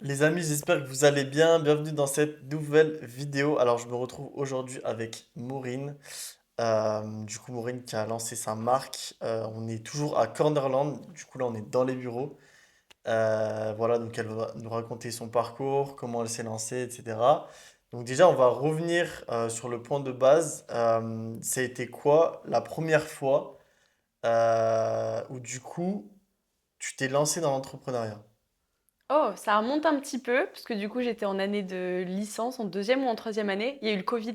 Les amis, j'espère que vous allez bien. Bienvenue dans cette nouvelle vidéo. Alors, je me retrouve aujourd'hui avec Maureen. Du coup, Maureen qui a lancé sa marque. On est toujours à Cornerland. Du coup, là, on est dans les bureaux. Voilà, donc elle va nous raconter son parcours, comment elle s'est lancée, etc. Donc déjà, on va revenir sur le point de base. Ça a été quoi la première fois où du coup, tu t'es lancé dans l'entrepreneuriat? Oh, ça remonte un petit peu, parce que du coup, j'étais en année de licence, en deuxième ou en troisième année. Il y a eu le Covid.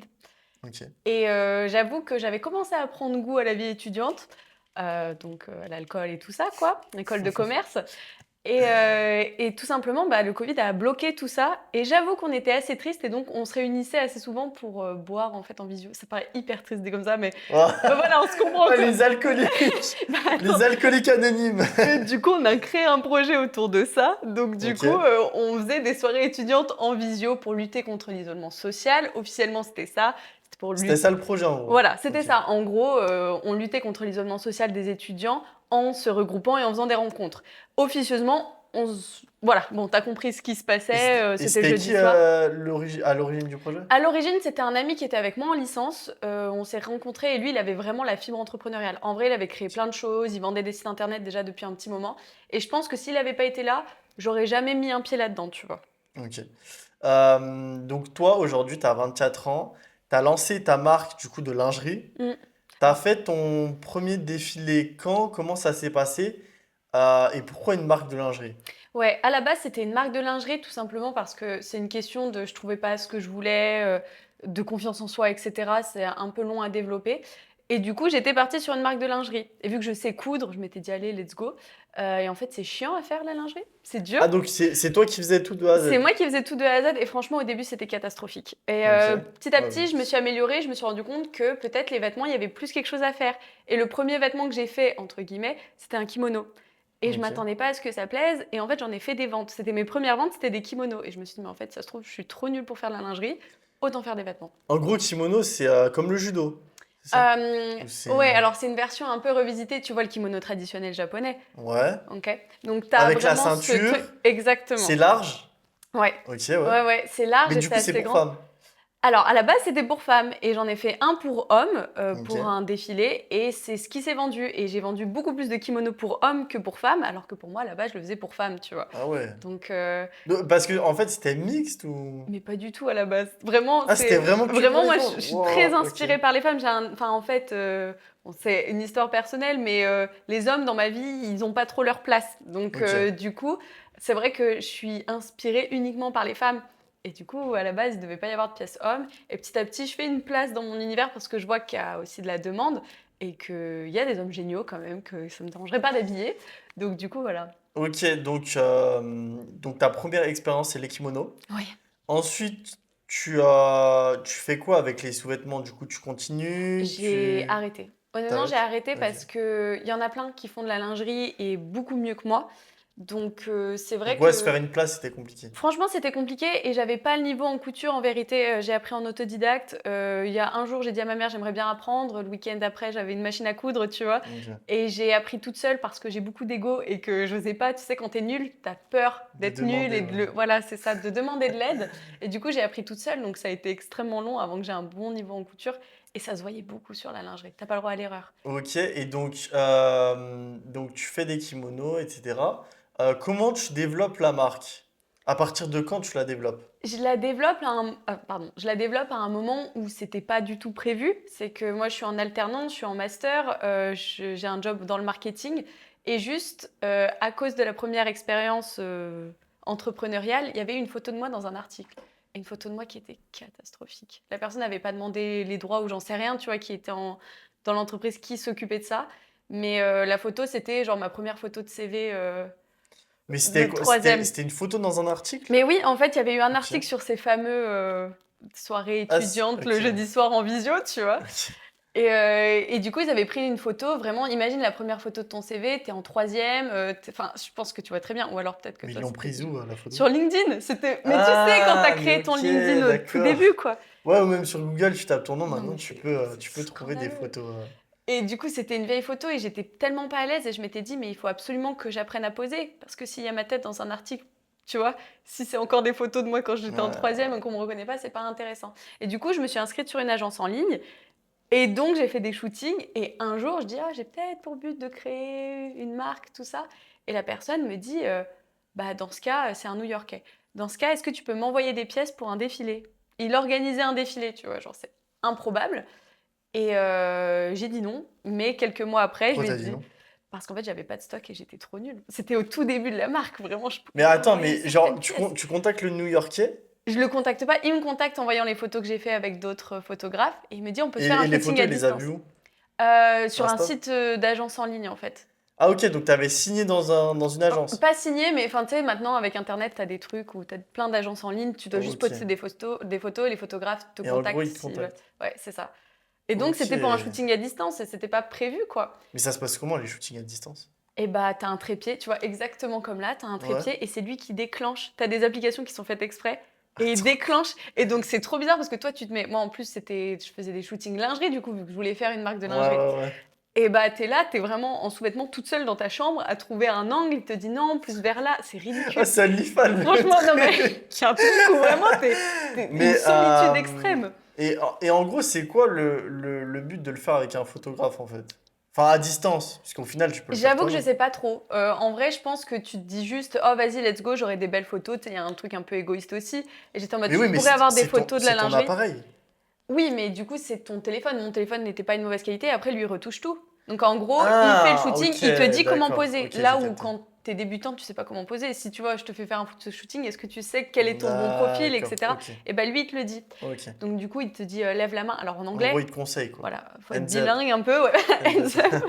Ok. Et j'avoue que j'avais commencé à prendre goût à la vie étudiante, donc à l'alcool et tout ça, quoi, école de commerce. Et tout simplement, bah, le Covid a bloqué tout ça. Et j'avoue qu'on était assez triste et donc on se réunissait assez souvent pour boire en fait en visio. Ça paraît hyper triste dit comme ça, mais bah, voilà, on se comprend Ah, quoi. les alcooliques! Bah, Les attends, alcooliques anonymes! et du coup, on a créé un projet autour de ça. Donc, du Ok. coup, on faisait des soirées étudiantes en visio pour lutter contre l'isolement social. Officiellement, c'était ça. C'était pour C'était lutter. ça le projet en gros. Voilà, c'était Ok. ça. En gros, on luttait contre l'isolement social des étudiants en se regroupant et en faisant des rencontres. Officieusement, voilà, bon, t'as compris ce qui se passait. Et C'était le c'était jeudi qui soir. à l'origine du projet? À l'origine, c'était un ami qui était avec moi en licence. On s'est rencontrés et lui, il avait vraiment la fibre entrepreneuriale. En vrai, il avait créé plein de choses. Il vendait des sites internet déjà depuis un petit moment. Et je pense que s'il n'avait pas été là, j'aurais jamais mis un pied là-dedans, tu vois. Ok. Donc toi, aujourd'hui, tu as 24 ans. Tu as lancé ta marque du coup de lingerie. Mm. Tu as fait ton premier défilé quand? Comment ça s'est passé? Et pourquoi une marque de lingerie? Ouais, à la base, c'était une marque de lingerie tout simplement parce que c'est une question de je trouvais pas ce que je voulais, de confiance en soi, etc. C'est un peu long à développer. Et du coup, j'étais partie sur une marque de lingerie. Et vu que je sais coudre, je m'étais dit, allez, let's go. Et en fait, c'est chiant à faire la lingerie. C'est dur. Ah, donc c'est toi qui faisais tout de A à C'est Z. moi qui faisais tout de A à Z et franchement au début c'était catastrophique. Et Ok. petit à Ouais, petit je me suis améliorée, je me suis rendu compte que peut-être les vêtements il y avait plus quelque chose à faire. Et le premier vêtement que j'ai fait entre guillemets c'était un kimono. Et je ok. m'attendais pas à ce que ça plaise et en fait j'en ai fait des ventes. C'était mes premières ventes, c'était des kimonos et je me suis dit mais en fait ça se trouve je suis trop nulle pour faire de la lingerie, autant faire des vêtements. En gros, kimono, c'est comme le judo. C'est ça? Ou Ouais c'est... alors c'est une version un peu revisitée, tu vois le kimono traditionnel japonais, Ouais. ok. Donc t'as Avec la vraiment ce ceinture, truc exactement. c'est large. Ouais. Ok, ouais. Ouais, ouais, c'est large Mais et du c'est coup, c'est assez pour grand. femmes. Alors, à la base, c'était pour femmes et j'en ai fait un pour hommes, Ok. pour un défilé et c'est ce qui s'est vendu et j'ai vendu beaucoup plus de kimonos pour hommes que pour femmes alors que pour moi, à la base, je le faisais pour femmes, tu vois? Ah ouais. Donc Parce que en fait, c'était mixte ou... mais pas du tout à la base. Vraiment, Ah, c'était c'est vraiment que pour vraiment les moi, femmes. je suis très Wow, ok. inspirée par les femmes. Enfin, en fait, bon, c'est une histoire personnelle, mais les hommes dans ma vie, ils n'ont pas trop leur place. Donc Ok. du coup, c'est vrai que je suis inspirée uniquement par les femmes. Et du coup, à la base, il ne devait pas y avoir de pièce homme. Et petit à petit, je fais une place dans mon univers parce que je vois qu'il y a aussi de la demande et qu'il y a des hommes géniaux quand même, que ça ne me dérangerait pas d'habiller. Donc du coup, voilà. Ok, donc ta première expérience, c'est les kimonos. Oui. Ensuite, tu fais quoi avec les sous-vêtements? Du coup, tu continues, J'ai arrêté. Honnêtement, j'ai t'arrêtes? arrêté Ok. parce qu'il y en a plein qui font de la lingerie et beaucoup mieux que moi. Donc, c'est vrai Donc ouais, se faire que une place, c'était compliqué. franchement, c'était compliqué et j'avais pas le niveau en couture. En vérité, j'ai appris en autodidacte. Il y a un jour, j'ai dit à ma mère, j'aimerais bien apprendre. Le week-end après, j'avais une machine à coudre, tu vois. Ok. Et j'ai appris toute seule parce que j'ai beaucoup d'ego et que je n'osais pas. Tu sais, quand t'es nulle, t'as peur De d'être nulle demander, et ouais. voilà, c'est ça, de demander de l'aide. Et du coup, j'ai appris toute seule. Donc, ça a été extrêmement long avant que j'ai un bon niveau en couture. Et ça se voyait beaucoup sur la lingerie. T'as pas le droit à l'erreur. Ok, et donc tu fais des kimonos, etc. Comment tu développes la marque? À partir de quand tu la développes? Je la développe à un moment où c'était pas du tout prévu. C'est que moi, je suis en alternance, je suis en master, j'ai un job dans le marketing. Et juste, à cause de la première expérience entrepreneuriale, il y avait une photo de moi dans un article. Et une photo de moi qui était catastrophique. La personne n'avait pas demandé les droits ou j'en sais rien, tu vois, qui était dans l'entreprise qui s'occupait de ça. Mais la photo, c'était genre ma première photo de CV Mais c'était de quoi? C'était, troisième. c'était une photo dans un article? Mais oui, en fait, il y avait eu un Ok. article sur ces fameux soirées Ah, étudiantes le ok. jeudi soir en visio, tu vois. Ok. Et du coup, ils avaient pris une photo, vraiment, imagine la première photo de ton CV, t'es en troisième, enfin, je pense que tu vois très bien, ou alors peut-être que Mais ils toi, l'ont c'était prise déjà... où, la photo? Sur LinkedIn, c'était... Mais tu sais, quand t'as Ah, mais créé ton ok, LinkedIn au tout d'accord. début, quoi. Ouais, ou même sur Google, tu tapes ton nom, Non, maintenant mais tu c'est peux, euh, c'est tu peux trouver des scandaleux. photos. Et du coup, c'était une vieille photo et j'étais tellement pas à l'aise et je m'étais dit, mais il faut absolument que j'apprenne à poser, parce que s'il y a ma tête dans un article, tu vois. Si c'est encore des photos de moi quand j'étais en Ouais. troisième et qu'on me reconnaît pas, c'est pas intéressant. Et du coup, je me suis inscrite sur une agence en ligne et donc j'ai fait des shootings et un jour, je dis: «Ah, j'ai peut-être pour but de créer une marque, tout ça» et la personne me dit, «Bah, dans ce cas», c'est un New-Yorkais. «Dans ce cas, est-ce que tu peux m'envoyer des pièces pour un défilé?» Il organisait un défilé, tu vois? Genre, c'est improbable et j'ai dit non, mais quelques mois après, je Pourquoi lui ai t'as dit dit non? parce qu'en fait, j'avais pas de stock et j'étais trop nulle. C'était au tout début de la marque, vraiment, je Mais pouvais pas attends, envoyer mais genre, certaines pièces. tu contactes le New-Yorkais Je le contacte pas, il me contacte en voyant les photos que j'ai fait avec d'autres photographes et il me dit: «On peut se faire un et les shooting photos, à il les a vues distance». où? Sur un Insta? site, d'agence en ligne, en fait. Ah ok, donc t'avais signé dans une agence. Pas signé, mais enfin, tu sais, maintenant avec internet, tu as des trucs où tu as plein d'agences en ligne, tu dois juste Ok. poster des photos et les photographes te Et en gros, contactent il te s'ils veulent. contacte. Ouais, c'est ça. Et donc Ok. c'était pour un shooting à distance et c'était pas prévu, quoi. Mais ça se passe comment les shootings à distance? Et bah, tu as un trépied, tu vois? Exactement comme là, tu as un Ouais. trépied et c'est lui qui déclenche. Tu as des applications qui sont faites exprès et il Attends. déclenche et donc c'est trop bizarre parce que toi, tu te mets moi, en plus, je faisais des shootings lingerie, du coup, vu que je voulais faire une marque de Ouais, lingerie. ouais, ouais. Et bah, tu es là, tu es vraiment en sous-vêtements toute seule dans ta chambre à trouver un angle, il te dit: «Non, plus vers là», c'est Ah, ridicule. c'est OnlyFans le Franchement, non mais truc. il y a un truc où vraiment tu une Mais solitude extrême. et en gros, c'est quoi le but de le faire avec un photographe en fait? Enfin, à distance, puisqu'au final, tu peux le faire J'avoue que je toi-même. sais pas trop. En vrai, je pense que tu te dis juste: «Oh vas-y, let's go, j'aurai des belles photos». Tu sais, il y a un truc un peu égoïste aussi et j'étais en mode: Mais «Tu oui, mais pourrais avoir des c'est photos de la c'est ton lingerie». appareil. Oui, mais du coup, c'est ton téléphone. Mon téléphone n'était pas une mauvaise qualité. Après, lui, il retouche tout. Donc, en gros, il fait le Ah, shooting, ok, il te dit comment d'accord. poser. Ok, j'ai Là où, capté. quand t'es débutante, tu sais pas comment poser. Si tu vois, je te fais faire un shooting, est-ce que tu sais quel est ton bon profil, D'accord, etc. ok, Et ben lui, il te le dit. ok. Donc, du coup, il te dit lève la main. Alors, en En gros, anglais, il te conseille quoi. voilà, faut être Hands up, bilingue un peu. Ouais. hands up.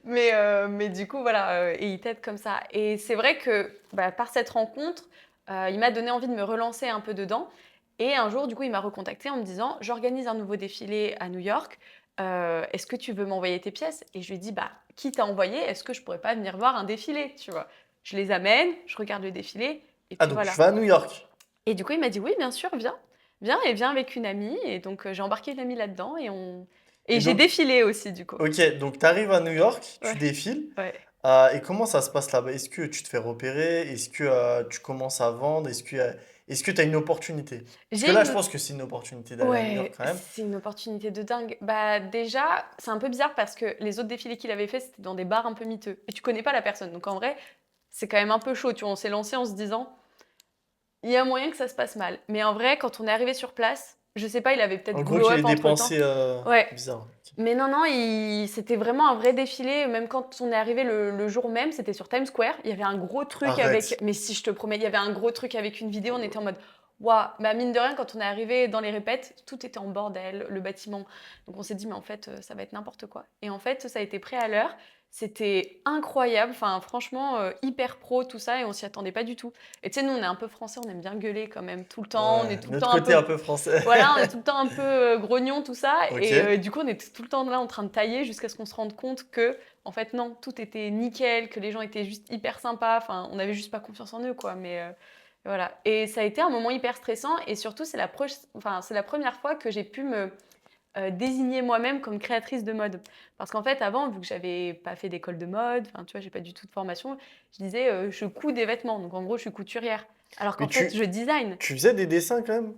Mais du coup, voilà, et il t'aide comme ça. Et c'est vrai que bah, par cette rencontre, il m'a donné envie de me relancer un peu dedans. Et un jour, du coup, il m'a recontacté en me disant: «J'organise un nouveau défilé à New York. Est-ce que tu veux m'envoyer tes pièces?» Et je lui ai dit: «Bah, qui t'a envoyé? Est-ce que je pourrais pas venir voir un défilé?» Tu vois? Je les amène, je regarde le défilé et Ah, puis donc tu voilà. vas à New York. Et du coup, il m'a dit: «Oui, bien sûr, viens. Viens et viens avec une amie» et donc j'ai embarqué une amie là-dedans et Et j'ai donc, défilé aussi, du coup. ok, donc tu arrives à New York, tu Ouais, défiles. ouais. Et comment ça se passe là-bas? Est-ce que tu te fais repérer? Est-ce que tu commences à vendre? Est-ce que tu as une opportunité? Parce que J'ai là, je une pense que c'est une opportunité d'aller à New York Ouais, quand même. c'est une opportunité de dingue. Bah, déjà, c'est un peu bizarre parce que les autres défilés qu'il avait fait, c'était dans des bars un peu miteux et tu connais pas la personne. Donc en vrai, c'est quand même un peu chaud, tu vois? On s'est lancé en se disant: «Il y a moyen que ça se passe mal». Mais en vrai, quand on est arrivé sur place, je sais pas, il avait En peut-être gros, glow qu'il ait up entre-temps. dépensé Ouais, bizarre. Ok. mais non, non, c'était vraiment un vrai défilé. Même quand on est arrivé le jour même, c'était sur Times Square. Il y avait un gros truc avec. Arrête. Mais si, je te promets, il y avait un gros truc avec une vidéo. On était en mode. Waouh, bah mine de rien, quand on est arrivé dans les répètes, tout était en bordel, le bâtiment. Donc on s'est dit, mais en fait, ça va être n'importe quoi. Et en fait, ça a été prêt à l'heure. C'était incroyable. Enfin, franchement, hyper pro, tout ça. Et on s'y attendait pas du tout. Et tu sais, nous, on est un peu français, on aime bien gueuler quand même tout le temps. On est Ouais, tout le notre temps un côté un peu peu français. voilà, on est tout le temps un peu grognon, tout ça. Ok. Et du coup, on était tout le temps là en train de tailler jusqu'à ce qu'on se rende compte que, en fait, non, tout était nickel, que les gens étaient juste hyper sympas. Enfin, on n'avait juste pas confiance en eux, quoi. Mais voilà. Et ça a été un moment hyper stressant. Et surtout, c'est la première fois que j'ai pu me désigner moi-même comme créatrice de mode. Parce qu'en fait, avant, vu que j'avais pas fait d'école de mode, enfin, tu vois, j'ai pas du tout de formation, je disais, je couds des vêtements. Donc, en gros, je suis couturière. Alors Mais qu'en fait, je design. tu faisais des dessins quand même?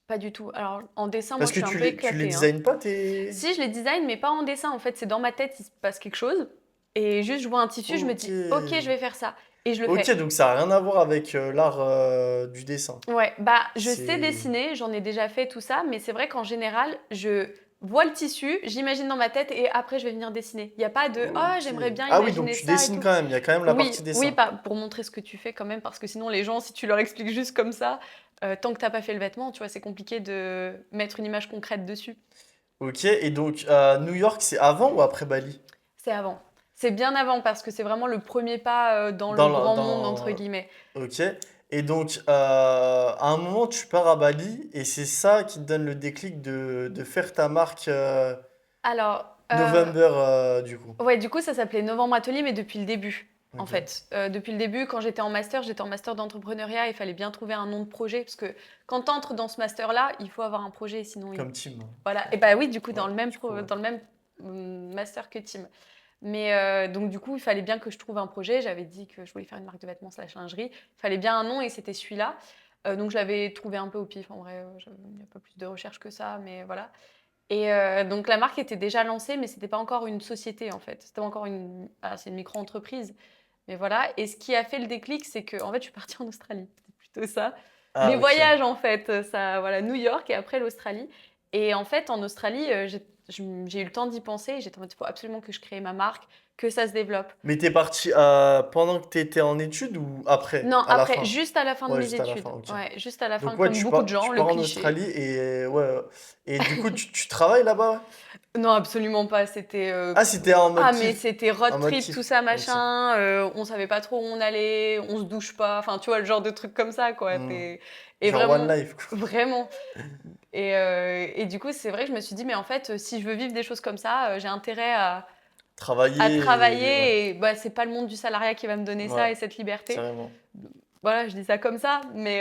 Pas du tout. Alors, en dessin, moi, Parce je que suis un peu tu les éclatée, hein. designes pas, tes... Si, je les design, mais pas en dessin. En fait, c'est dans ma tête, il se passe quelque chose. Et juste, je vois un tissu, je me Ok. dis, ok, je vais faire ça. Et je le Ok, fais. donc ça a rien à voir avec l'art du dessin. Ouais, bah, je sais C'est... dessiner, j'en ai déjà fait tout ça, mais c'est vrai qu'en général, je vois le tissu, j'imagine dans ma tête et après, je vais venir dessiner. Il n'y a pas de, ah, Ok. j'aimerais bien Ah oui, donc imaginer tu ça et dessines tout. quand même, il y a quand même la Oui, partie oui, dessin. pas pour montrer ce que tu fais quand même, parce que sinon, les gens, si tu leur expliques juste comme ça, tant que t'as pas fait le vêtement, tu vois, c'est compliqué de mettre une image concrète dessus. Ok, et donc New York, c'est avant ou après Bali? C'est avant. C'est bien avant parce que c'est vraiment le premier pas dans le Dans, grand monde, entre dans... guillemets. Ok. Et donc, à un moment, tu pars à Bali et c'est ça qui te donne le déclic de faire ta marque Alors, November, du coup. ouais, du coup, ça s'appelait Novembre Atelier, mais depuis le début, en Ok. fait. Depuis le début, quand j'étais en master d'entrepreneuriat, il fallait bien trouver un nom de projet, parce que quand tu entres dans ce master-là, il faut avoir un projet, sinon, Comme team, je voilà. crois. Et bah oui, du coup, Ouais, du coup, ouais. dans le même master que Tim. Mais donc du coup, il fallait bien que je trouve un projet. J'avais dit que je voulais faire une marque de vêtements slash lingerie. Il fallait bien un nom et c'était celui-là. Donc je l'avais trouvé un peu au pif. En vrai, il n'y a pas plus de recherche que ça, mais voilà. Et donc la marque était déjà lancée, mais c'était pas encore une société en fait. C'était encore c'est une micro-entreprise. Mais voilà. Et ce qui a fait le déclic, c'est que en fait, je suis partie en Australie. C'est plutôt ça. Ah, Les ok. voyages en fait, ça, voilà, New York et après l'Australie. Et en fait, en Australie, j'ai eu le temps d'y penser. J'étais en mode, il faut absolument que je crée ma marque, que ça se développe. Mais t'es parti pendant que t'étais en études ou après, Non, à la après, fin? juste à la fin de Ouais, mes juste à la études. fin, ok. Ouais, juste à la fin, Donc ouais, comme beaucoup de gens, tu le pars en cliché. Australie et ouais. Et du coup, tu travailles là-bas, ouais? Non, absolument pas. C'était Ah, c'était en mode ah mais kiff. c'était road En mode trip, tout kiff. ça, Ok. machin. On savait pas trop où on allait, on se douche pas. Enfin, tu vois, le genre de truc comme ça, quoi. Hmm. Et Genre One vraiment, Life, quoi. vraiment. Et du coup, c'est vrai que je me suis dit, mais en fait, si je veux vivre des choses comme ça, j'ai intérêt à Travailler, ouais. travailler. Et bah, c'est pas le monde du salariat qui va me donner Ouais, ça et cette liberté. carrément. Voilà, je dis ça comme ça, mais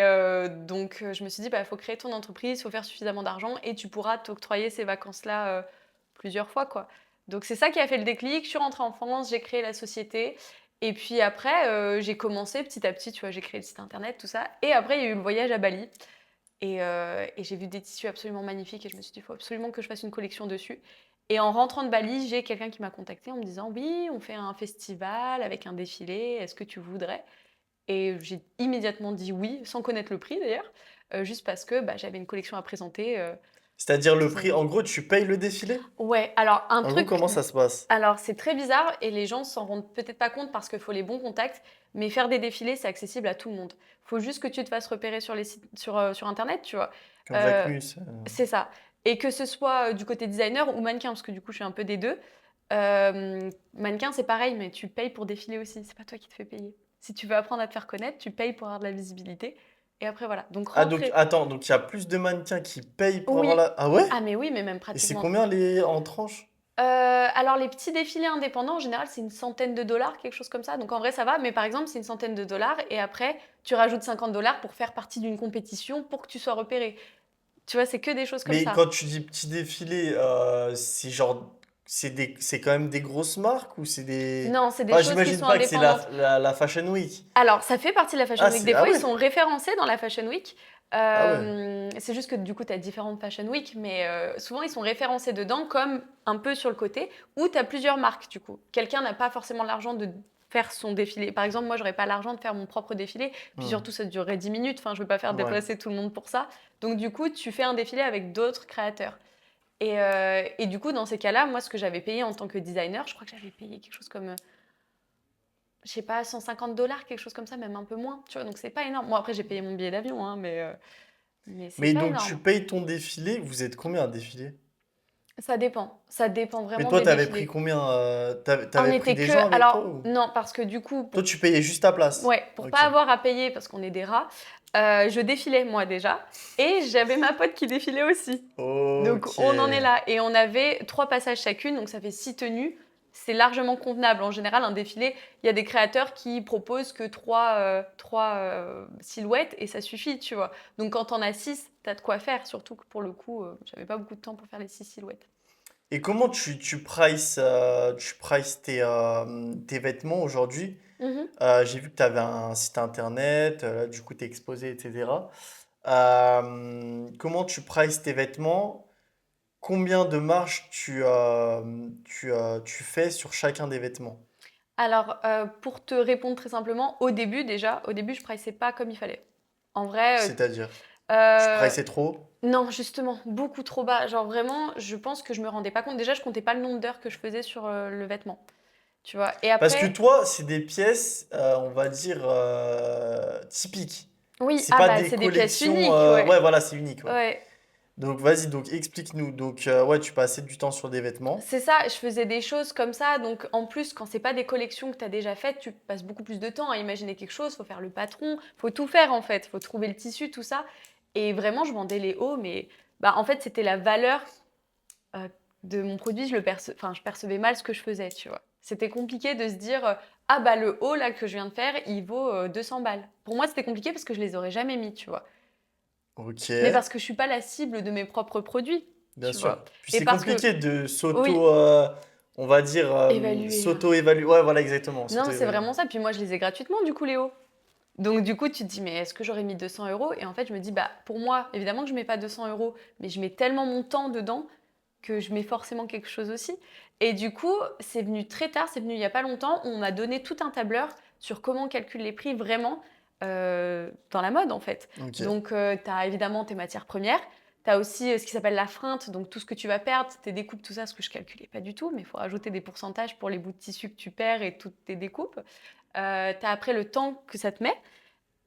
donc je me suis dit, bah, il faut créer ton entreprise, il faut faire suffisamment d'argent et tu pourras t'octroyer ces vacances-là plusieurs fois, quoi. Donc c'est ça qui a fait le déclic. Je suis rentrée en France, j'ai créé la société et puis après, j'ai commencé petit à petit, tu vois, j'ai créé le site internet, tout ça. Et après, il y a eu le voyage à Bali et j'ai vu des tissus absolument magnifiques et je me suis dit, il faut absolument que je fasse une collection dessus. Et en rentrant de Bali, j'ai quelqu'un qui m'a contactée en me disant, oui, on fait un festival avec un défilé, est-ce que tu voudrais? Et j'ai immédiatement dit oui, sans connaître le prix d'ailleurs, juste parce que bah, j'avais une collection à présenter. C'est-à-dire le Qu'ils prix, avaient... en gros, tu payes le défilé? Ouais, alors un En gros, truc, comment ça se passe? alors c'est très bizarre et les gens s'en rendent peut-être pas compte parce qu'il faut les bons contacts, mais faire des défilés, c'est accessible à tout le monde. Faut juste que tu te fasses repérer sur les sites, sur Internet, tu vois. Comme Euh, Jacquemus. c'est ça. Et que ce soit du côté designer ou mannequin, parce que du coup je suis un peu des deux. Mannequin, c'est pareil, mais tu payes pour défiler aussi. C'est pas toi qui te fais payer. Si tu veux apprendre à te faire connaître, tu payes pour avoir de la visibilité. Et après, voilà. Donc, Ah, donc, rentrer. attends, donc il y a plus de mannequins qui payent pour avoir Oui. la... Ah ouais? Ah, mais oui, mais même Et c'est pratiquement. combien les en tranches? Alors, les petits défilés indépendants, en général, c'est une centaine de dollars, quelque chose comme ça. Donc, en vrai, ça va. Mais par exemple, c'est une centaine de dollars. Et après, tu rajoutes 50 dollars pour faire partie d'une compétition pour que tu sois repéré. Tu vois, c'est que des choses comme Mais ça. quand tu dis petit défilé, c'est genre, c'est quand même des grosses marques ou c'est des... Non, c'est des Enfin, choses qui j'imagine sont pas que c'est indépendantes. la Fashion Week. Alors, ça fait partie de la Fashion Ah, Week. c'est... Des Ah fois, ils ouais? sont référencés dans la Fashion Week. Ah ouais. C'est juste que du coup, tu as différentes Fashion Week, mais souvent, ils sont référencés dedans comme un peu sur le côté, où tu as plusieurs marques, du coup. Quelqu'un n'a pas forcément l'argent de faire son défilé. Par exemple, moi, j'aurais pas l'argent de faire mon propre défilé. Puis Hmm. surtout, ça durerait 10 minutes. Enfin, je veux pas faire Ouais. déplacer tout le monde pour ça. Donc, du coup, tu fais un défilé avec d'autres créateurs. Et du coup, dans ces cas-là, moi, ce que j'avais payé en tant que designer, je crois que j'avais payé quelque chose comme je sais pas, 150 dollars, quelque chose comme ça, même un peu moins. Tu vois, donc c'est pas énorme. Bon, après, j'ai payé mon billet d'avion, hein, mais c'est Mais pas donc, tu énorme. payes ton défilé, vous êtes combien à défiler? Ça dépend. Ça dépend Mais vraiment toi, des t'avais pris défilés. combien? On T'avais pris était des que. gens avec toi Alors, ou... non, parce que du coup, Toi, tu payais juste ta place. ouais, pour pas Ok. avoir à payer, parce qu'on est des rats, je défilais moi déjà. Et j'avais ma pote qui défilait aussi. Donc Ok. on en est là. Et on avait 3 passages chacune, donc ça fait 6 tenues. C'est largement convenable. En général, un défilé, il y a des créateurs qui proposent que trois silhouettes et ça suffit, tu vois. Donc quand on a 6, t'as de quoi faire. Surtout que pour le coup, j'avais pas beaucoup de temps pour faire les 6 silhouettes. Et comment tu prices tes vêtements aujourd'hui? Mhm. J'ai vu que tu avais un site internet, du coup, tu es exposé, etc. Comment tu prices tes vêtements? Combien de marge tu fais sur chacun des vêtements? Alors, pour te répondre très simplement, au début déjà, au début, je priçais pas comme il fallait. En vrai, C'est-à-dire, tu euh, priçais trop? non, justement, beaucoup trop bas. Genre vraiment, je pense que je me rendais pas compte. Déjà, je comptais pas le nombre d'heures que je faisais sur le vêtement, tu vois. Et Parce que après, toi, c'est des pièces, on va dire, typiques. oui, C'est ah pas bah des c'est des pièces collections. uniques, Ouais, ouais. voilà, c'est unique, ouais. Ouais. Donc, vas-y, donc explique-nous. Donc, ouais, tu passais du temps sur des vêtements. C'est ça, je faisais des choses comme ça. Donc en plus, quand c'est pas des collections que tu as déjà faites, tu passes beaucoup plus de temps à imaginer quelque chose. Faut faire le patron, faut tout faire en fait. Faut trouver le tissu, tout ça. Et vraiment, je vendais les hauts, mais bah en fait, c'était la valeur euh, de mon produit. Enfin, je percevais mal ce que je faisais, tu vois. C'était compliqué de se dire ah bah le haut là que je viens de faire, il vaut 200 balles. Pour moi, c'était compliqué parce que je les aurais jamais mis, tu vois. Ok, Mais parce que je suis pas la cible de mes propres produits, bien tu sûr. vois. Puis Et c'est parce que compliqué de oui, on va dire, Évaluer, hein. s'auto-évaluer. Ouais, voilà, exactement, Non, c'est s'auto-évaluer. vraiment ça. Puis moi, je les ai gratuitement, du coup, Léo. Donc, du coup, tu te dis, mais est-ce que j'aurais mis 200 € Et en fait, je me dis, bah, pour moi, évidemment que je mets pas 200 €, mais je mets tellement mon temps dedans que je mets forcément quelque chose aussi. Et du coup, c'est venu très tard, c'est venu il y a pas longtemps. On m'a donné tout un tableur sur comment on calcule les prix vraiment dans la mode, en fait. Ok. Donc, tu as évidemment tes matières premières. Tu as aussi ce qui s'appelle la freinte, donc tout ce que tu vas perdre, tes découpes, tout ça, ce que je calculais pas du tout, mais il faut rajouter des pourcentages pour les bouts de tissu que tu perds et toutes tes découpes. Tu as après le temps que ça te met.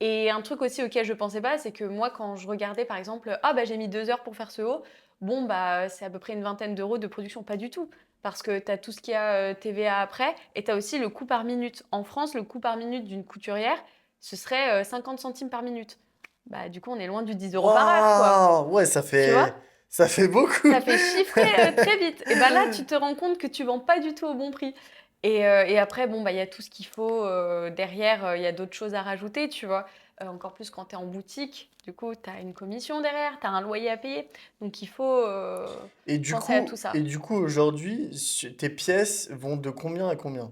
Et un truc aussi auquel je pensais pas, c'est que moi, quand je regardais par exemple, ah bah j'ai mis 2 heures pour faire ce haut, bon bah c'est à peu près une vingtaine d'euros de production. Pas du tout. Parce que tu as tout ce qu'il y a TVA après, et tu as aussi le coût par minute. En France, le coût par minute d'une couturière, ce serait 50 centimes par minute. Bah du coup, on est loin du 10 € par heure, quoi. Waouh! Ouais, Tu vois? ça fait beaucoup. Ça fait chiffrer très vite. Et bah là, tu te rends compte que tu vends pas du tout au bon prix. Et après, bon, bah, il y a tout ce qu'il faut derrière, il y a d'autres choses à rajouter, tu vois. Encore plus quand tu es en boutique, du coup, tu as une commission derrière, tu as un loyer à payer. Donc, il faut penser à tout Et ça. du coup, aujourd'hui, tes pièces vont de combien à combien?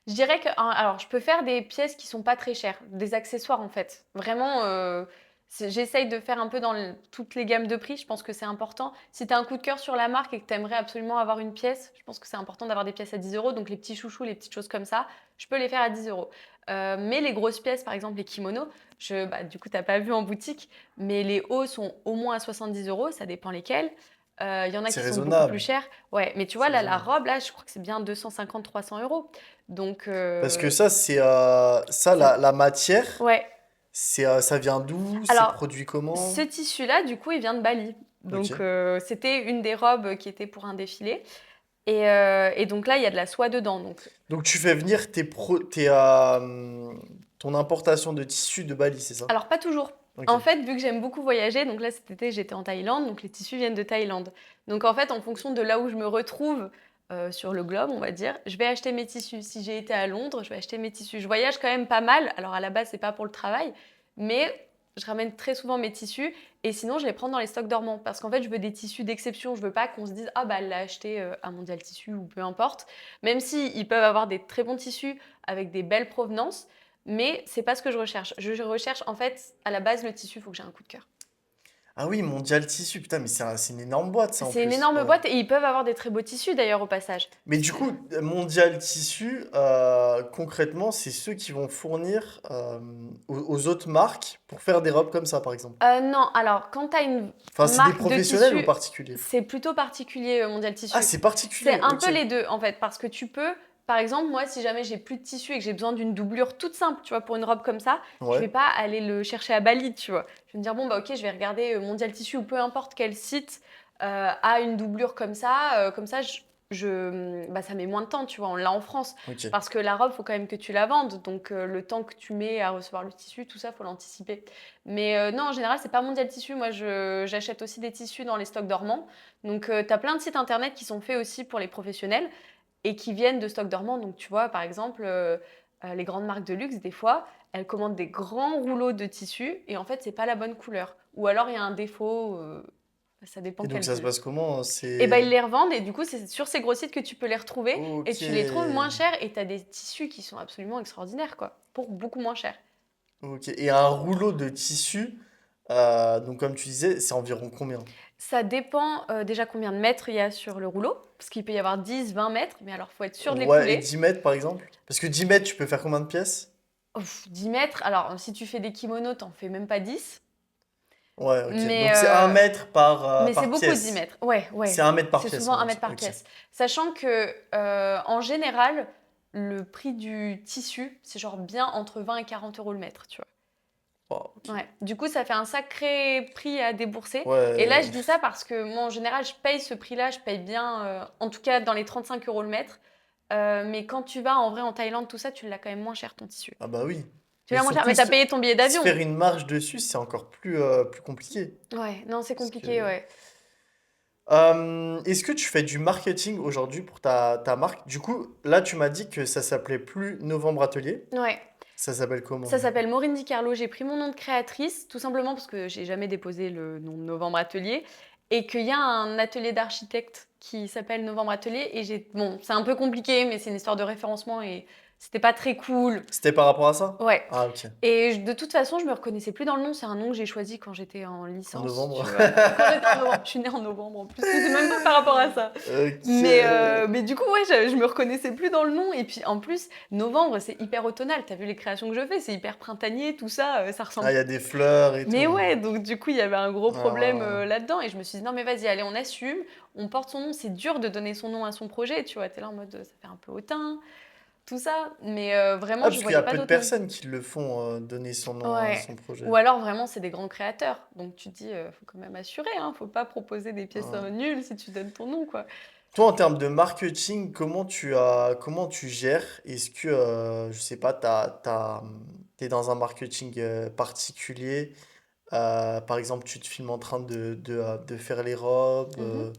Je dirais que, alors, je peux faire des pièces qui sont pas très chères, des accessoires en fait. Vraiment, j'essaye de faire un peu dans toutes les gammes de prix. Je pense que c'est important. Si tu as un coup de cœur sur la marque et que tu aimerais absolument avoir une pièce, je pense que c'est important d'avoir des pièces à 10 euros. Donc les petits chouchous, les petites choses comme ça, je peux les faire à 10 euros. Mais les grosses pièces, par exemple les kimonos, bah, du coup, tu n'as pas vu en boutique, mais les hauts sont au moins à 70 euros. Ça dépend lesquels. Il y en a C'est qui sont beaucoup plus raisonnable. chers. Ouais, mais tu vois, C'est là, la raisonnable. robe, là, je crois que c'est bien 250-300 euros. Donc, Parce que ça, ça, la matière, ouais. ça vient d'où? C'est Alors, produit ce comment? tissu-là, du coup, il vient de Bali. Donc, Ok. c'était une des robes qui était pour un défilé. Et donc là, il y a de la soie dedans. Donc, Donc tu fais venir ton importation de tissu de Bali, c'est ça? alors, pas toujours. Ok. En fait, vu que j'aime beaucoup voyager, donc là, cet été, j'étais en Thaïlande, donc les tissus viennent de Thaïlande. Donc, en fait, en fonction de là où je me retrouve sur le globe, on va dire, je vais acheter mes tissus. Si j'ai été à Londres, je vais acheter mes tissus. Je voyage quand même pas mal. Alors, à la base, c'est pas pour le travail, mais je ramène très souvent mes tissus et sinon, je les prends dans les stocks dormants parce qu'en fait, je veux des tissus d'exception. Je veux pas qu'on se dise, ah bah, elle l'a acheté à Mondial Tissu ou peu importe. Même si ils peuvent avoir des très bons tissus avec des belles provenances. Mais c'est pas ce que je recherche. Je recherche en fait à la base le tissu, il faut que j'ai un coup de cœur. Ah oui, Mondial Tissu, putain, mais c'est une énorme boîte ça en C'est une plus. énorme Ouais. boîte et ils peuvent avoir des très beaux tissus d'ailleurs au passage. Mais du C'est- coup, Mondial Tissu, concrètement, c'est ceux qui vont fournir aux autres marques pour faire des robes comme ça, par exemple. Non, alors quand tu as une Enfin, c'est des marque de professionnels ou tissu, particuliers? c'est plutôt particulier Mondial Ah, Tissu. c'est C'est particulier, un ok. peu les deux en fait parce que tu peux, par exemple, moi si jamais j'ai plus de tissu et que j'ai besoin d'une doublure toute simple, tu vois, pour une robe comme ça, je Ouais, vais pas aller le chercher à Bali, tu vois. Je vais me dire bon bah ok, je vais regarder Mondial Tissu ou peu importe quel site a une doublure comme ça bah, ça met moins de temps, tu vois, on l'a en France. ok. Parce que la robe, faut quand même que tu la vendes. Donc, le temps que tu mets à recevoir le tissu, tout ça, faut l'anticiper. Mais non, en général, c'est pas Mondial Tissu. Moi, j'achète aussi des tissus dans les stocks dormants. Donc, tu as plein de sites internet qui sont faits aussi pour les professionnels et qui viennent de stocks dormants. Donc, tu vois, par exemple, les grandes marques de luxe, des fois, elles commandent des grands rouleaux de tissu et en fait, c'est pas la bonne couleur. Ou alors, il y a un défaut, ça Et dépend donc quelle ça se bulle. passe comment? Et ben ils C'est... les revendent et du coup, c'est sur ces gros sites que tu peux les retrouver et Ok. tu les trouves moins chers et tu as des tissus qui sont absolument extraordinaires, quoi, pour beaucoup moins cher. Ok. Et un rouleau de tissu, donc comme tu disais, c'est environ combien? Ça dépend déjà combien de mètres il y a sur le rouleau, parce qu'il peut y avoir 10, 20 mètres, mais alors faut être sûr de Ouais, et l'écouler. 10 mètres par exemple? Parce que 10 mètres, tu peux faire combien de pièces? 10 mètres, alors si tu fais des kimonos, t'en fais même pas 10, Ouais, ok. mais, Donc c'est un mètre c'est par beaucoup 10 pièce. mètres. Ouais, C'est ouais, un mètre par c'est pièce, on souvent va un dire. mètre par Ok. pièce. Sachant que en général, le prix du tissu, c'est genre bien entre 20 et 40 euros le mètre, tu vois. Wow, ok. Ouais. Du coup, ça fait un sacré prix à débourser. Et là, Ouais. je dis ça parce que moi, en général, je paye ce prix-là, je paye bien, en tout cas dans les 35 euros le mètre. Mais quand tu vas en vrai en Thaïlande, tout ça, tu l'as quand même moins cher ton tissu. Ah bah oui. Tu Mais l'as moins cher, surtout, mais t'as payé ton billet se d'avion. faire une marge dessus, c'est encore plus compliqué. Ouais, non, c'est Parce compliqué, que... ouais. Est-ce que tu fais du marketing aujourd'hui pour ta marque? Du coup, là, tu m'as dit que ça s'appelait plus Novembre Atelier. Ouais. Ça s'appelle comment, Ça du coup? s'appelle Maureen Di Carlo. J'ai pris mon nom de créatrice, tout simplement parce que j'ai jamais déposé le nom de Novembre Atelier. et qu'il y a un atelier d'architecte qui s'appelle Novembre Atelier. Et bon, c'est un peu compliqué, mais c'est une histoire de référencement et c'était pas très cool. C'était par rapport à ça? Ouais. Ah, ok. Et de toute façon, je me reconnaissais plus dans le nom. C'est un nom que j'ai choisi quand j'étais en En licence, novembre. tu vois. Quand j'étais en novembre. Je suis née en novembre en plus. C'est même pas par rapport à ça. Ok. Mais du coup, ouais, je me reconnaissais plus dans le nom. Et puis en plus, novembre, c'est hyper automnal. T'as vu les créations que je fais, c'est hyper printanier, tout ça. Ça Ah, ressemble. il y a des fleurs et tout. Mais ouais, donc du coup, il y avait un gros problème Ah, là-dedans. Et je me suis dit, non, mais vas-y, allez, on assume. On porte son nom. C'est dur de donner son nom à son projet. Tu vois, t'es là en mode, ça fait un peu hautain, tout ça. Mais ah, vraiment, je parce qu'il y a voyais pas peu de d'autre nom. personnes qui le font, donner son nom à Ouais. son projet. Ou alors vraiment, c'est des grands créateurs. Donc tu te dis, faut quand même assurer, hein. Faut pas proposer des pièces Ouais. nulles si tu donnes ton nom, quoi. Toi, en termes de marketing, comment tu gères? Est-ce que, je sais pas, t'es dans un marketing particulier? Par exemple, tu te filmes en train de faire les robes. Mhm.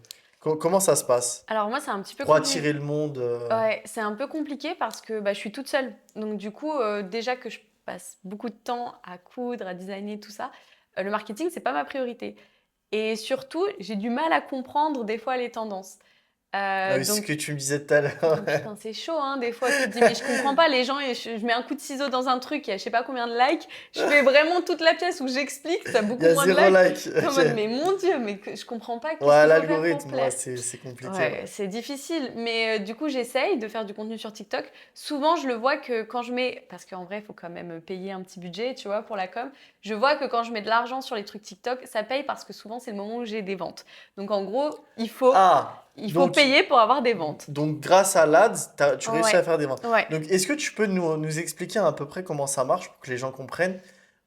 Comment ça se passe? Alors moi, c'est un petit peu Pour compliqué. attirer le monde. Ouais, c'est un peu compliqué parce que bah, je suis toute seule. Donc du coup, déjà que je passe beaucoup de temps à coudre, à designer, tout ça, le marketing, c'est pas ma priorité. Et surtout, j'ai du mal à comprendre des fois les tendances. Ah oui, c'est ce Donc que tu me disais tout à l'heure. putain, c'est chaud, hein, des fois. Tu te dis, mais je comprends pas les gens et je mets un coup de ciseau dans un truc, il y a je sais pas combien de likes. Je fais vraiment toute la pièce où j'explique, ça a Il beaucoup y a moins de zéro likes. like. T'es en Ok. mode, mais mon Dieu, mais je comprends pas, qu'est-ce Ouais, qu'il faut faire pour l'algorithme, ouais, plaire? c'est compliqué, Ouais, ouais. c'est difficile, mais du coup, j'essaye de faire du contenu sur TikTok. Souvent, je le vois que quand je mets, parce qu'en vrai, il faut quand même payer un petit budget, tu vois, pour la com. Je vois que quand je mets de l'argent sur les trucs TikTok, ça paye parce que souvent, c'est le moment où j'ai des ventes. Donc, en gros, Ah, il faut donc, payer pour avoir des ventes. donc grâce à l'Ads, tu réussis Ouais, à faire des ventes. ouais. Donc, est-ce que tu peux nous expliquer à peu près comment ça marche pour que les gens comprennent?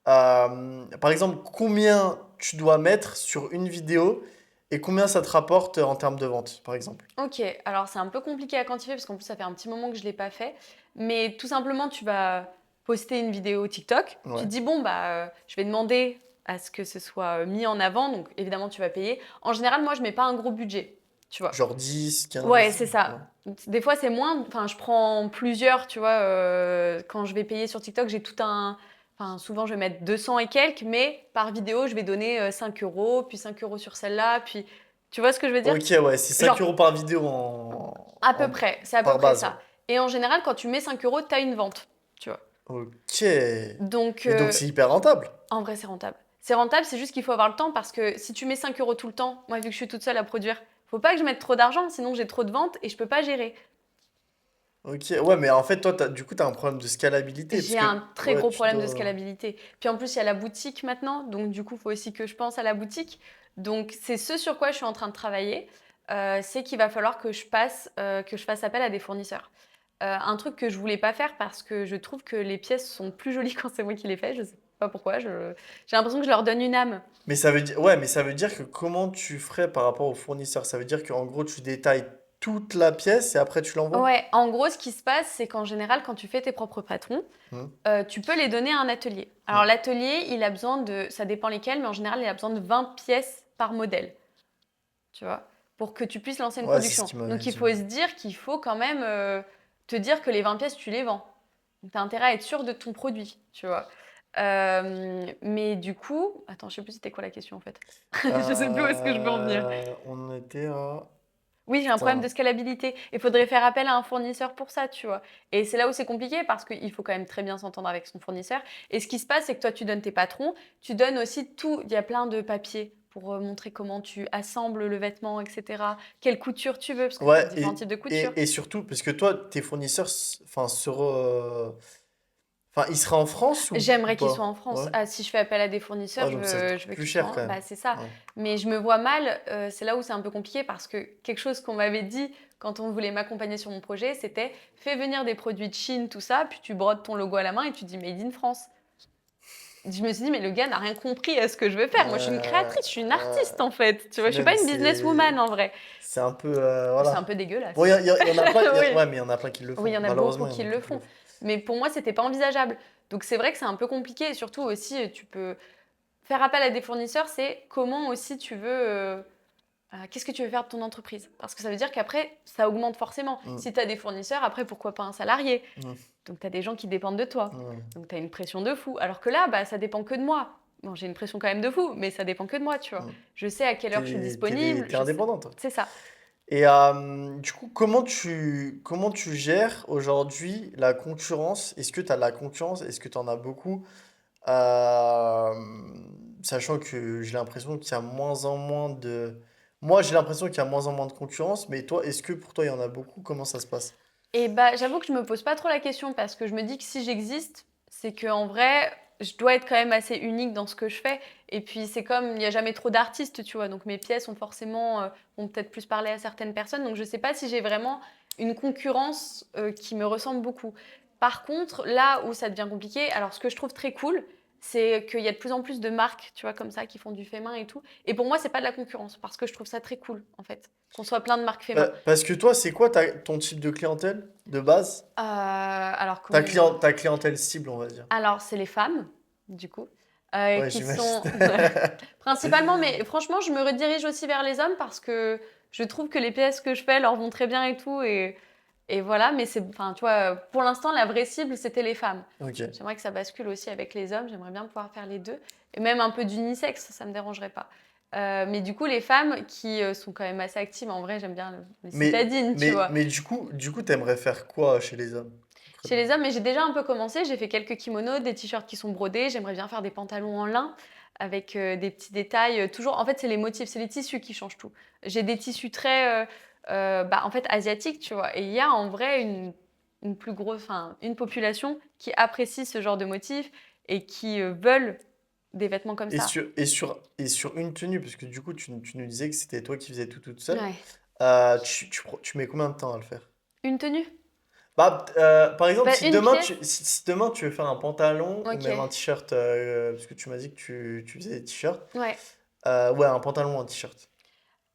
Par exemple, combien tu dois mettre sur une vidéo et combien ça te rapporte en termes de vente, par exemple? Ok, alors c'est un peu compliqué à quantifier parce qu'en plus ça fait un petit moment que je ne l'ai pas fait. Mais tout simplement, tu vas poster une vidéo TikTok. Tu te Ouais. dis, bon, bah, je vais demander à ce que ce soit mis en avant. Donc évidemment, tu vas payer. En général, moi, je mets pas un gros budget. Tu vois. Genre 10, Ouais, 15. c'est Ouais. ça. Des fois, c'est moins. Enfin, je prends plusieurs, tu vois. Quand je vais payer sur TikTok, j'ai tout un. Enfin, souvent, je vais mettre 200 et quelques, mais par vidéo, je vais donner 5 euros, puis 5 euros sur celle-là, puis. Tu vois ce que je veux dire? Ok, ouais, c'est 5 Genre, euros par vidéo à peu près, c'est à peu par près base, ouais. ça. Et en général, quand tu mets 5 euros, tu as une vente, tu vois. Ok. Donc, Mais donc c'est hyper rentable. en vrai, c'est rentable. C'est rentable, c'est juste qu'il faut avoir le temps parce que si tu mets 5 euros tout le temps, moi, vu que je suis toute seule à produire, faut pas que je mette trop d'argent, sinon j'ai trop de ventes et je peux pas gérer. Ok, ouais, mais en fait, toi, du coup, t'as un problème de scalabilité, parce J'ai un que, très ouais, gros tu problème de dois... scalabilité. Puis en plus, il y a la boutique maintenant, donc du coup, il faut aussi que je pense à la boutique. Donc, c'est ce sur quoi je suis en train de travailler. C'est qu'il va falloir que je fasse appel à des fournisseurs. Un truc que je voulais pas faire parce que je trouve que les pièces sont plus jolies quand c'est moi qui les fais. Je sais pas pourquoi. J'ai l'impression que je leur donne une âme. Mais ça veut dire, ouais, mais ça veut dire que comment tu ferais par rapport au fournisseur? Ça veut dire qu'en gros, tu détailles toute la pièce et après tu l'envoies? Ouais, en gros, ce qui se passe, c'est qu'en général, quand tu fais tes propres patrons, Hmm, tu peux les donner à un atelier. Alors, hmm. l'atelier, il a besoin de, ça dépend lesquels, mais en général, il a besoin de 20 pièces par modèle, tu vois, pour que tu puisses lancer une Ouais, c'est ce production. qu'il m'avait Donc, il dit. faut se dire qu'il faut quand même te dire que les 20 pièces, tu les vends. Donc, tu as intérêt à être sûr de ton produit, tu vois. Mais du coup, attends, je sais plus c'était quoi la question en fait. Je sais plus où est-ce que je veux en venir. On était à... Oui, j'ai un problème de Putain. scalabilité. Il faudrait faire appel à un fournisseur pour ça, tu vois. Et c'est là où c'est compliqué parce qu'il faut quand même très bien s'entendre avec son fournisseur. Et ce qui se passe, c'est que toi, tu donnes tes patrons, tu donnes aussi tout. Il y a plein de papiers pour montrer comment tu assembles le vêtement, etc. Quelle couture tu veux, parce que tu as Ouais, différents types de couture. et surtout, parce que toi, tes fournisseurs, enfin, enfin, ils seraient en France ou J'aimerais qu'ils soient pas? en France. Ouais. Ah, si je fais appel à des fournisseurs, Ouais, donc ça te je coûte veux plus qu'ils cher soient quand en... même. Bah, c'est ça. Ouais. Mais je me vois mal, c'est là où c'est un peu compliqué parce que quelque chose qu'on m'avait dit quand on voulait m'accompagner sur mon projet, c'était fais venir des produits de Chine, tout ça, puis tu brodes ton logo à la main et tu dis Made in France. Je me suis dit, mais le gars n'a rien compris à ce que je veux faire. Moi, je suis une créatrice, je suis une artiste en fait. Tu vois, je suis pas Même une businesswoman en vrai. c'est un peu, C'est un voilà. peu Bon, dégueulasse. y en a plein, Oui. ouais, mais il y en a plein qui le Oui, il font. y en a beaucoup Malheureusement, il y en qui a le plein qui le font. font. Mais pour moi, c'était pas envisageable. Donc c'est vrai que c'est un peu compliqué. Et surtout aussi, tu peux faire appel à des fournisseurs, c'est comment aussi tu veux. Qu'est-ce que tu veux faire de ton entreprise? Parce que ça veut dire qu'après, ça augmente forcément. Mm, Si tu as des fournisseurs, après, pourquoi pas un salarié? mm, Donc tu as des gens qui dépendent de toi. ouais. Donc tu as une pression de fou. Alors que là, bah, ça dépend que de moi. bon, j'ai une pression quand même de fou, mais ça dépend que de moi, tu vois. Mm. Je sais à quelle heure je suis disponible, T'es je sais. indépendante, toi. C'est ça. Et du coup, comment tu gères aujourd'hui la concurrence? Est-ce que tu as de la concurrence? Est-ce que tu en as beaucoup? Euh, Sachant que j'ai l'impression qu'il y a moins en moins de... Moi, j'ai l'impression qu'il y a moins en moins de concurrence, mais toi, est-ce que pour toi, il y en a beaucoup? Comment ça se passe? Et bah, j'avoue que je me pose pas trop la question parce que je me dis que si j'existe, c'est que en vrai, je dois être quand même assez unique dans ce que je fais. Et puis c'est comme il n'y a jamais trop d'artistes, tu vois. Donc mes pièces ont forcément vont peut-être plus parler à certaines personnes. Donc je sais pas si j'ai vraiment une concurrence qui me ressemble beaucoup. Par contre, là où ça devient compliqué, alors ce que je trouve très cool, c'est qu'il y a de plus en plus de marques, tu vois, comme ça, qui font du fait main et tout. Et pour moi, c'est pas de la concurrence parce que je trouve ça très cool, en fait, qu'on soit plein de marques fait main. Parce que toi, c'est quoi ton type de clientèle de base? Alors comment. Ta clientèle cible, on va dire. Alors, c'est les femmes, du coup, Ouais, qui j'imagine. sont principalement, mais franchement, je me redirige aussi vers les hommes parce que je trouve que les pièces que je fais leur vont très bien et tout. Et voilà, mais c'est, enfin, tu vois, pour l'instant, la vraie cible, c'était les femmes. Ok. J'aimerais que ça bascule aussi avec les hommes, j'aimerais bien pouvoir faire les deux. Et même un peu d'unisexe, ça me dérangerait pas. Mais du coup, les femmes qui sont quand même assez actives, en vrai, j'aime bien les citadines, tu vois. Mais du coup, t'aimerais faire quoi chez les hommes, Chez les concrètement? hommes, mais j'ai déjà un peu commencé. J'ai fait quelques kimonos, des t-shirts qui sont brodés. J'aimerais bien faire des pantalons en lin avec des petits détails. Toujours, en fait, c'est les motifs, c'est les tissus qui changent tout. J'ai des tissus très, bah, en fait, asiatiques, tu vois. Et il y a en vrai une plus grosse, enfin, une population qui apprécie ce genre de motifs et qui veulent des vêtements comme ça. Et sur une tenue, parce que du coup, tu nous disais que c'était toi qui faisais tout toute seule, Ouais. tu mets combien de temps à le faire? Une tenue? Bah, par exemple, Bah, une pièce? si demain tu veux faire un pantalon ou Ok. même un t-shirt, parce que tu m'as dit que tu faisais des t-shirts, Ouais. ouais, un pantalon ou un t-shirt.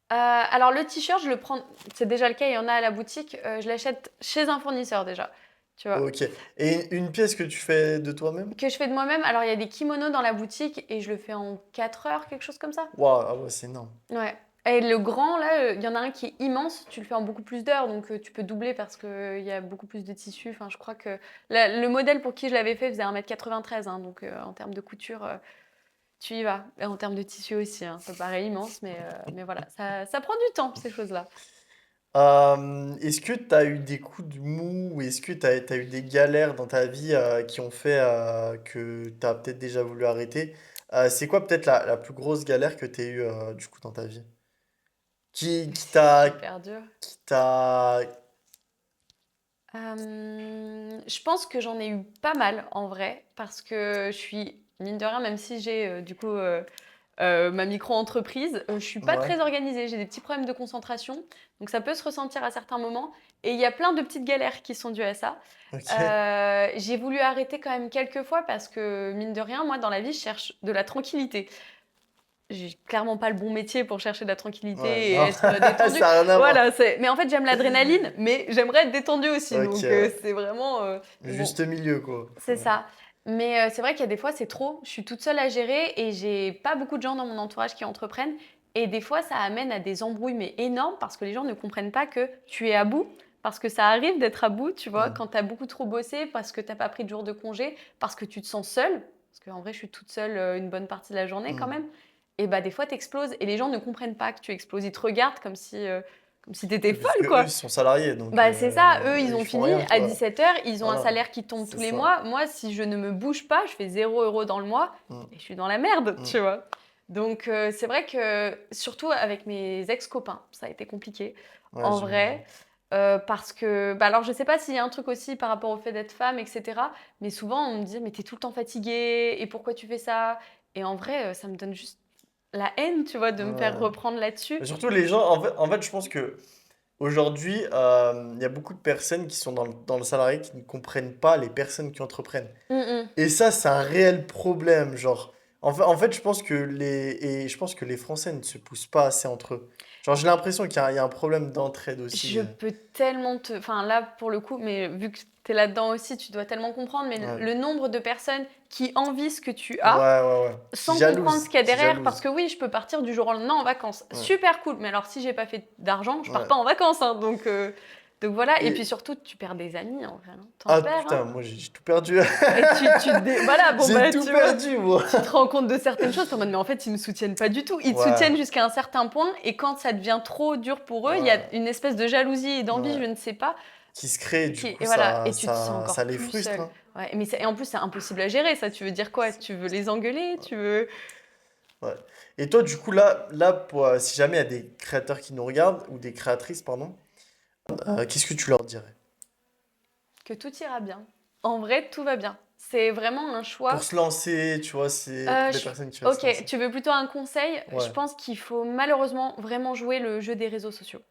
Alors le t-shirt, je le prends, c'est déjà le cas, il y en a à la boutique, je l'achète chez un fournisseur déjà, tu vois? Ok. Et une pièce que tu fais de toi-même? Que je fais de moi-même, alors il y a des kimonos dans la boutique et je le fais en 4 heures, quelque chose comme ça. Waouh, ah ouais, c'est énorme. Ouais. Et le grand, là, il y en a un qui est immense, tu le fais en beaucoup plus d'heures, donc tu peux doubler parce qu'il y a beaucoup plus de tissu. Enfin, je crois que le modèle pour qui je l'avais fait faisait 1,93 m, hein, donc en termes de couture, tu y vas. Et en termes de tissu aussi, hein, ça paraît immense, mais voilà, ça prend du temps, ces choses-là. Est-ce que tu as eu des coups de mou ou est-ce que tu as eu des galères dans ta vie qui ont fait que tu as peut-être déjà voulu arrêter? C'est quoi peut-être la plus grosse galère que tu as eue du coup dans ta vie? Qui t'a... Super dur. Qui t'a... Je pense que j'en ai eu pas mal en vrai, parce que je suis, mine de rien, même si j'ai du coup ma micro-entreprise, je suis pas Ouais, très organisée, j'ai des petits problèmes de concentration, donc ça peut se ressentir à certains moments. Et il y a plein de petites galères qui sont dues à ça. ok. J'ai voulu arrêter quand même quelques fois parce que, mine de rien, moi dans la vie, je cherche de la tranquillité. J'ai clairement pas le bon métier pour chercher de la Ouais, tranquillité et non, être détendue. ça n'a rien à voir. Voilà, mais en fait, j'aime l'adrénaline, mais j'aimerais être détendue aussi. Ok, Donc, ouais. c'est vraiment. Mais bon, Juste milieu, quoi. c'est Ouais. ça. Mais c'est vrai qu'il y a des fois, c'est trop. Je suis toute seule à gérer et j'ai pas beaucoup de gens dans mon entourage qui entreprennent. Et des fois, ça amène à des embrouilles, mais énormes, parce que les gens ne comprennent pas que tu es à bout. Parce que ça arrive d'être à bout, tu vois, Hmm. quand tu as beaucoup trop bossé, parce que tu n'as pas pris de jour de congé, parce que tu te sens seule. Parce qu'en vrai, je suis toute seule une bonne partie de la journée quand Hmm. même. Et bah, des fois, tu exploses. Et les gens ne comprennent pas que tu exploses. Ils te regardent comme si tu étais Oui, parce folle, que eux, quoi. ils sont salariés, donc Bah, c'est ça, eux, ils ils ont font fini rien, à quoi. 17 h, ils ont un Voilà, salaire qui tombe c'est tous les ça. mois. Moi, si je ne me bouge pas, je fais 0 € dans le mois Hmm. et je suis dans la merde, Hmm. tu vois. Donc, c'est vrai que, surtout avec mes ex-copains, ça a été compliqué, Ouais, en j'imagine. vrai, parce que, bah, alors, je sais pas s'il y a un truc aussi par rapport au fait d'être femme, etc. Mais souvent, on me dit, mais t'es tout le temps fatiguée, et pourquoi tu fais ça? Et en vrai, ça me donne juste la haine, tu vois, de me faire Ouais. reprendre là-dessus. Mais surtout, les gens, en fait, je pense que aujourd'hui, il y a beaucoup de personnes qui sont dans le salarié qui ne comprennent pas les personnes qui entreprennent. Mm, mm. Et ça, c'est un réel problème. Genre, en fait, je pense que les Français ne se poussent pas assez entre eux. Genre, j'ai l'impression il y a un problème d'entraide aussi. Je peux tellement te. Enfin, là, pour le coup, mais vu que tu es là-dedans aussi, tu dois tellement comprendre. Mais Ouais. le nombre de personnes qui envient ce que tu Ouais, as ouais, ouais. sans comprendre ce qu'il y a Qui derrière. Parce jalouse. que oui, je peux partir du jour au lendemain en vacances. Ouais, Super cool. Mais alors, si j'ai pas fait d'argent, je pars ouais. pas en vacances, hein. Donc, Donc voilà, et puis Et surtout, tu perds des amis en vrai, hein. Tu ah perds, hein. putain, moi j'ai tout perdu. Et voilà, bon J'ai bah tout tu vois, perdu, moi. tu te rends compte de certaines choses, tu es en mode mais en fait ils me soutiennent pas du tout. Ils te soutiennent Ouais, jusqu'à un certain point et quand ça devient trop dur pour eux, il y a ouais, une espèce de jalousie et d'envie, ouais. je ne sais pas, Qui se crée, du qui coup, et voilà, ça, et tu te sens ça, ça encore les plus frustre, seul. hein. Ouais, mais et en plus c'est impossible à gérer ça, tu veux dire quoi? Tu veux les engueuler? Tu veux Ouais. Et toi, du coup, là si jamais il y a des créateurs qui nous regardent, ou des créatrices, pardon, qu'est-ce que tu leur dirais? que tout ira bien. En vrai, tout va bien. C'est vraiment un Pour choix. se lancer, tu vois, c'est pour des Je personnes qui veulent se OK, lancer. tu veux plutôt un conseil? Je Ouais, pense qu'il faut malheureusement vraiment jouer le jeu des réseaux sociaux.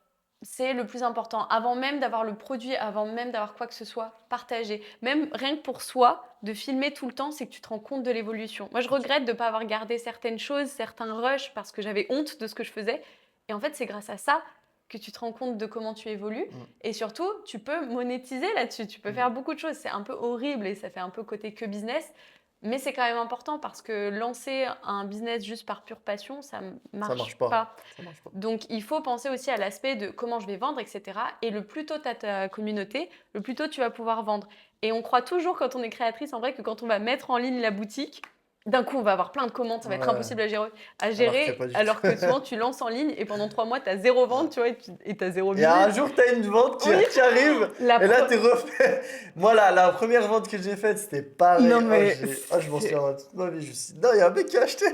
C'est le plus important. Avant même d'avoir le produit, avant même d'avoir quoi que ce soit, partager. Même rien que pour soi, de filmer tout le temps, c'est que tu te rends compte de l'évolution. Moi, je ok. regrette de ne pas avoir gardé certaines choses, certains rushs, parce que j'avais honte de ce que je faisais. Et en fait, c'est grâce à ça que tu te rends compte de comment tu évolues. Mm, Et surtout, tu peux monétiser là-dessus. Tu peux mm. faire beaucoup de choses. C'est un peu horrible et ça fait un peu côté que business. Mais c'est quand même important parce que lancer un business juste par pure passion, ça ne Ça marche marche pas. pas. Ça marche pas. Donc il faut penser aussi à l'aspect de comment je vais vendre, etc. Et le plus tôt tu as ta communauté, le plus tôt tu vas pouvoir vendre. Et on croit toujours quand on est créatrice, en vrai, que quand on va mettre en ligne la boutique, d'un coup on va avoir plein de commandes, ça va être Ouais, impossible à alors que gérer, pas du tout. alors que souvent tu lances en ligne et pendant 3 mois tu as zéro vente, tu vois, et tu as zéro Et un visite. jour, t'as une vente qui, Oui, qui arrive, la et là, pro... t'es refait. Moi, la première vente que j'ai faite, c'était Non pareil. mais Je m'en c'est souviens toute ma vie. Je me suis dit, non, il y a un mec qui a acheté.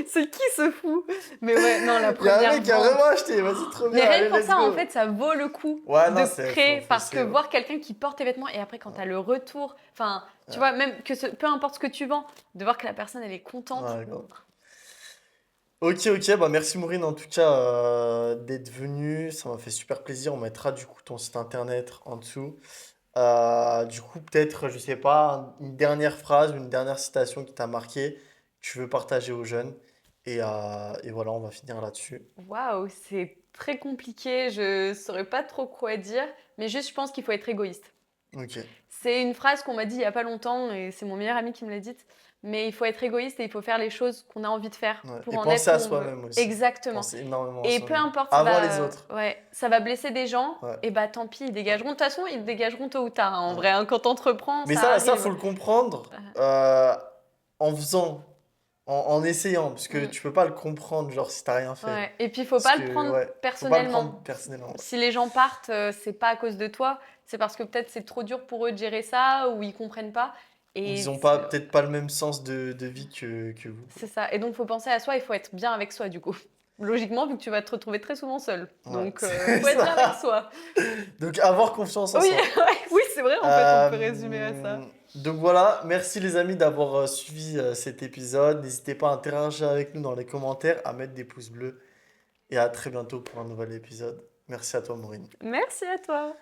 c'est qui ce fou? Mais ouais, non, la Il y a un première mec qui a vente. vraiment acheté. Vas-y, trop Mais bien. rien Allez, que pour let's ça, en go. fait, ça vaut le coup Ouais, de non, c'est créer faut parce que essayer. Ouais. voir quelqu'un qui porte tes vêtements et après quand tu as le retour, enfin, tu Ouais, vois, même peu importe ce que tu vends, de voir que la personne elle est contente. ouais, grave. Ok, ok, bah merci Maureen en tout cas d'être venue, ça m'a fait super plaisir, on mettra du coup ton site internet en dessous. Du coup peut-être, je sais pas, une dernière phrase, une dernière citation qui t'a marqué, que tu veux partager aux jeunes, et voilà, on va finir là-dessus. Waouh, c'est très compliqué, je saurais pas trop quoi dire, mais juste je pense qu'il faut être égoïste. Ok, C'est une phrase qu'on m'a dit il y a pas longtemps et c'est mon meilleur ami qui me l'a dite, mais il faut être égoïste et il faut faire les choses qu'on a envie de faire ouais. pour Et en penser être où à on veut. soi-même aussi, Exactement. penser énormément à Et peu soi-même, importe, avant les autres. ouais, ça va blesser des gens, Ouais, et bah tant pis, ils ouais, dégageront. De toute façon, ils dégageront tôt ou tard, hein, en ouais. vrai, hein. Quand t'entreprends, Mais ça ça faut arrive. le comprendre en faisant, en essayant, parce que Mm, tu peux pas le comprendre, genre, si t'as rien fait. ouais. Et puis, il faut Parce pas le que, prendre ouais, faut pas le prendre personnellement. personnellement. Ouais. Si les gens partent, c'est pas à cause de toi, c'est parce que peut-être c'est trop dur pour eux de gérer ça ou ils comprennent pas. Ou Et ils ont pas, peut-être pas le même sens de vie que vous, quoi. c'est ça. Et donc, faut penser à soi, il faut être bien avec soi, du coup. Logiquement, vu que tu vas te retrouver très souvent seul. Ouais, Donc, c'est faut être bien avec ça. soi. Donc, avoir confiance en Oui, soi. ouais, oui, c'est vrai, en fait, on peut résumer à ça. Donc voilà, merci les amis d'avoir suivi cet épisode. N'hésitez pas à interagir avec nous dans les commentaires, à mettre des pouces bleus. Et à très bientôt pour un nouvel épisode. Merci à toi, Maureen. Merci à toi.